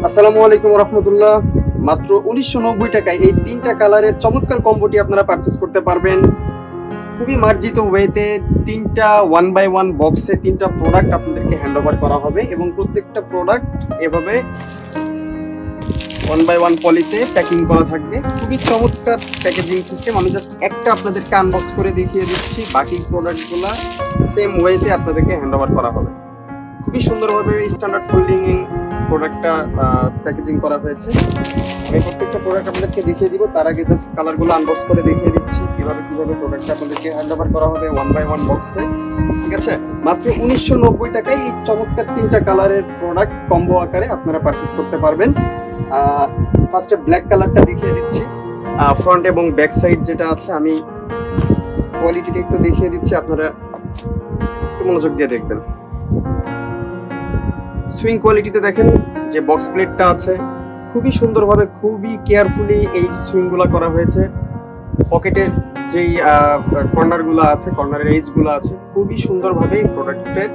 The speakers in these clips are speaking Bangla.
আসসালামু আলাইকুম রহমতুল্লাহ। মাত্র 1990 টাকায় এই তিনটা কালারের চমৎকার কম্বোটি আপনারা পারচেস করতে পারবেন খুবই মার্জিত ওয়েতে। তিনটা 1 বাই 1 বক্সে তিনটা প্রোডাক্ট আপনাদেরকে হ্যান্ড ওভার করা হবে এবং প্রত্যেকটা প্রোডাক্ট এভাবে 1 বাই 1 পলিতে প্যাকিং করা থাকবে। খুবই চমৎকার প্যাকেজিং সিস্টেম। আমি জাস্ট একটা আপনাদেরকে আনবক্স করে দেখিয়ে দিচ্ছি, বাকি প্রোডাক্টগুলো সেম ওয়েতে আপনাদেরকে হ্যান্ড ওভার করা হবে। খুবই সুন্দরভাবে স্ট্যান্ডার্ড ফোল্ডিং প্রোডাক্টটা প্যাকেজিং করা হয়েছে। আমি প্রত্যেকটা প্রোডাক্ট আপনাদেরকে দেখিয়ে দিব, তার আগে জাস্ট কালারগুলো আনবক্স করে দেখিয়ে দিচ্ছি কিভাবে প্রোডাক্টটা আপনাদেরকে হ্যান্ড ওভার করা হবে 1 বাই 1 বক্সে। ঠিক আছে, মাত্র 1990 টাকায় এই চমৎকার তিনটা কালারের প্রোডাক্ট কম্বো আকারে আপনারা পারচেস করতে পারবেন। ফার্স্টে ব্ল্যাক কালারটা দেখিয়ে দিচ্ছি, ফ্রন্ট এবং ব্যাক সাইড যেটা আছে। আমি কোয়ালিটিটা একটু দেখিয়ে দিচ্ছি, আপনারা একটু মনোযোগ দিয়ে দেখবেন। সুইং কোয়ালিটিতে দেখেন যে বক্স প্লেটটা আছে, খুবই সুন্দরভাবে খুবই কেয়ারফুলি এই সুইংগুলো করা হয়েছে। পকেটের যেই কর্নারগুলো আছে, কর্নারের এজগুলো আছে, খুবই সুন্দরভাবে প্রোডাক্টের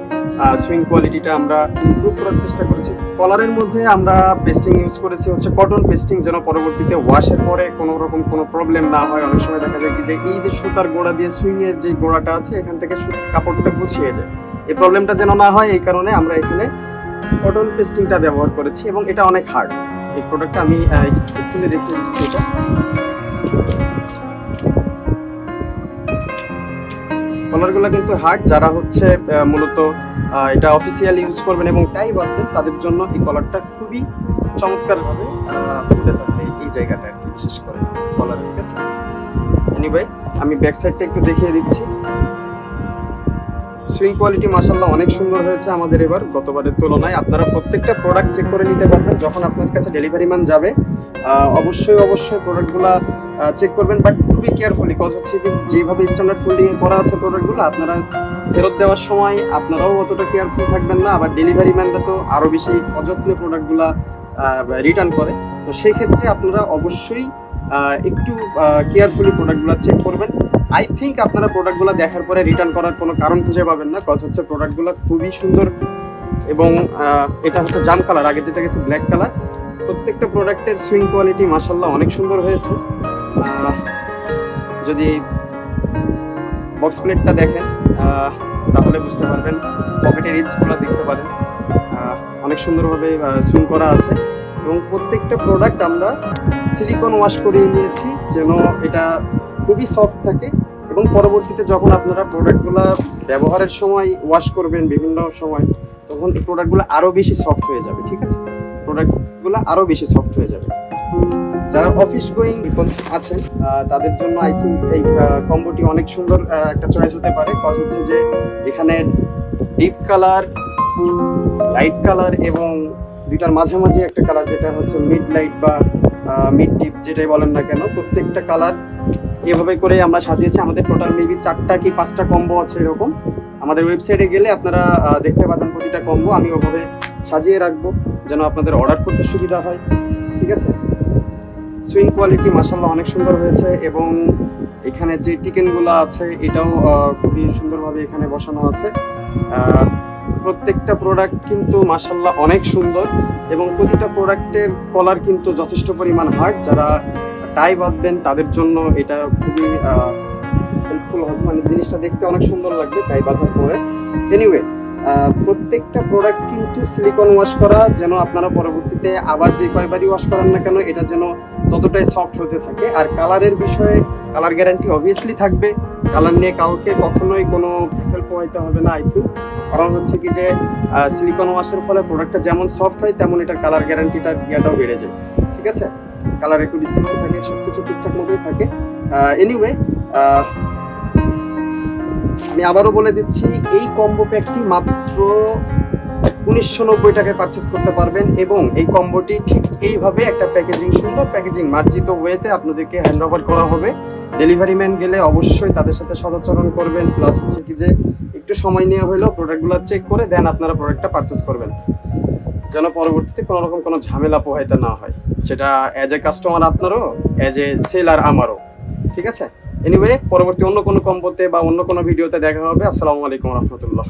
সুইং কোয়ালিটিটা আমরা ইমপ্রুভ করার চেষ্টা করেছি। কলারের মধ্যে আমরা পেস্টিং ইউজ করেছি হচ্ছে কটন পেস্টিং, যেন পরবর্তীতে ওয়াশের পরে কোনো রকম কোনো প্রবলেম না হয়। অনেক সময় দেখা যায় কি যে এই যে সুতার গোড়া দিয়ে সুইংয়ের যে গোড়াটা আছে এখান থেকে কাপড়টা গুছিয়ে যায়, এই প্রবলেমটা যেন না হয় এই কারণে আমরা এখানে কটন পেস্টিংটা ব্যবহার করেছি এবং এটা অনেক হার্ড। এই প্রোডাক্টটা আমি খুলে দেখিয়ে দিচ্ছি। এটা কলারগুলো কিন্তু হার্ড, যারা হচ্ছে মূলত এটা অফিসিয়াল ইউজ করবেন এবং টাই বাঁধবেন তাদের জন্য এই কলারটা খুবই চমৎকারভাবে ফুটে থাকবে এই জায়গাটা আর কি, বিশেষ করে কলার। ঠিক আছে, এনিওয়ে আমি ব্যাক সাইডটা একটু দেখিয়ে দিচ্ছি। সুইং কোয়ালিটি মাশাআল্লাহ অনেক সুন্দর হয়েছে আমাদের এবার গতবারের তুলনায়। আপনারা প্রত্যেকটা প্রোডাক্ট চেক করে নিতে পারবেন যখন আপনার কাছে ডেলিভারি ম্যান যাবে। অবশ্যই প্রোডাক্টগুলো চেক করবেন, বাট খুবই কেয়ারফুলি, কজ হচ্ছে কি যেভাবে স্ট্যান্ডার্ড ফোল্ডিং করা আছে প্রোডাক্টগুলো আপনারা ফেরত দেওয়ার সময় আপনারাও অতটা কেয়ারফুল থাকবেন না, আবার ডেলিভারি ম্যানরা তো আরও বেশি অযত্নে প্রোডাক্টগুলো রিটার্ন করে। তো সেই ক্ষেত্রে আপনারা অবশ্যই একটু কেয়ারফুলি প্রোডাক্টগুলো চেক করবেন। আই থিঙ্ক আপনারা প্রোডাক্টগুলো দেখার পরে রিটার্ন করার কোনো কারণ খুঁজে পাবেন না, কজ হচ্ছে প্রোডাক্টগুলো খুবই সুন্দর এবং এটা হচ্ছে জাম কালার, আগে যেটা গেছে ব্ল্যাক কালার। প্রত্যেকটা প্রোডাক্টের সুইং কোয়ালিটি মাশাআল্লাহ অনেক সুন্দর হয়েছে। যদি বক্স প্লেটটা দেখেন তাহলে বুঝতে পারবেন, পকেটের এজগুলো দেখতে পারেন, অনেক সুন্দরভাবে সুইং করা আছে এবং প্রত্যেকটা প্রোডাক্ট আমরা সিলিকন ওয়াশ করিয়ে নিয়েছি যেন এটা খুবই সফট থাকে এবং পরবর্তীতে যখন আপনারা প্রোডাক্টগুলো ব্যবহারের সময় ওয়াশ করবেন বিভিন্ন সময়, তখন এই প্রোডাক্টগুলো আরও বেশি সফট হয়ে যাবে। ঠিক আছে, প্রোডাক্টগুলো আরও বেশি সফট হয়ে যাবে। যারা অফিস গোয়িং পিপল আছেন তাদের জন্য আই থিঙ্ক এই কম্বোটি অনেক সুন্দর একটা চয়েস হতে পারে, কজ হচ্ছে যে এখানে ডিপ কালার, লাইট কালার এবং দুইটার মাঝামাঝি একটা কালার যেটা হচ্ছে মিড লাইট বা মিড ডিপ যেটাই বলেন না কেন, প্রত্যেকটা কালার এভাবে করে আমরা সাজিয়েছি। আমাদের টোটাল মেবি 4টা কি 5টা কম্বো আছে এরকম। আমাদের ওয়েবসাইটে গেলে আপনারা দেখতে পাবেন প্রতিটা কম্বো আমি ওভাবে সাজিয়ে রাখবো যেন আপনাদের অর্ডার করতে সুবিধা হয়। ঠিক আছে, সুইং কোয়ালিটি মাশাআল্লাহ অনেক সুন্দর হয়েছে এবং এখানে যে টিকেনগুলো আছে এটাও খুবই সুন্দরভাবে এখানে বসানো আছে। প্রত্যেকটা প্রোডাক্ট কিন্তু মাশাআল্লাহ অনেক সুন্দর এবং প্রতিটা প্রোডাক্টের কলার কিন্তু যথেষ্ট পরিমাণ হার্ড। যারা টাই বাঁধবেন তাদের জন্য এটা খুবই হেল্পফুল হবে, মানে জিনিসটা দেখতে অনেক সুন্দর লাগবে টাই বাঁধার পরে। এনিওয়ে প্রত্যেকটা প্রোডাক্ট কিন্তু সিলিকন ওয়াশ করা, যেন আপনারা পরবর্তীতে আবার যে কয়বারই ওয়াশ করান না কেন এটা যেন ততটাই সফট হতে থাকে। আর কালারের বিষয়ে কালার গ্যারান্টি অবভিয়াসলি থাকবে, কালার নিয়ে কাউকে কখনোই কোনো হ্যাসেল পোহাইতে হবে না। আই থিঙ্ক কারণ হচ্ছে কি যে সিলিকন ওয়াশের ফলে প্রোডাক্টটা যেমন সফট হয় তেমন এটার কালার গ্যারান্টিটার ইয়াটাও বেড়ে যায়। ঠিক আছে, কালার একটু ডিসিবল থাকে, সবকিছু ঠিকঠাক মতোই থাকে। এনিওয়ে আমি আবারও বলে দিচ্ছি, এই কম্বো প্যাকটি মাত্র 1990 টাকায় পারচেস করতে পারবেন এবং এই কম্বোটি ঠিক এইভাবে একটা প্যাকেজিং, সুন্দর প্যাকেজিং মার্জিত ওয়েতে আপনাদেরকে হ্যান্ড ওভার করা হবে। ডেলিভারি ম্যান গেলে অবশ্যই তাদের সাথে সদাচরণ করবেন, প্লাস হচ্ছে কি যে একটু সময় নিয়ে হলেও প্রোডাক্টগুলো চেক করে দেন আপনারা প্রোডাক্টটা পারচেস করবেন, যেন পরবর্তীতে কোনো রকম কোনো ঝামেলা পোহাইতে না হয়, সেটা অ্যাজ এ কাস্টমার আপনারও, অ্যাজ এ সেলার আমারও। ঠিক আছে, এনিওয়ে পরবর্তী অন্য কোনো কম্বোতে বা অন্য কোনো ভিডিওতে দেখা হবে। আসসালামু আলাইকুম রহমতুল্লাহ।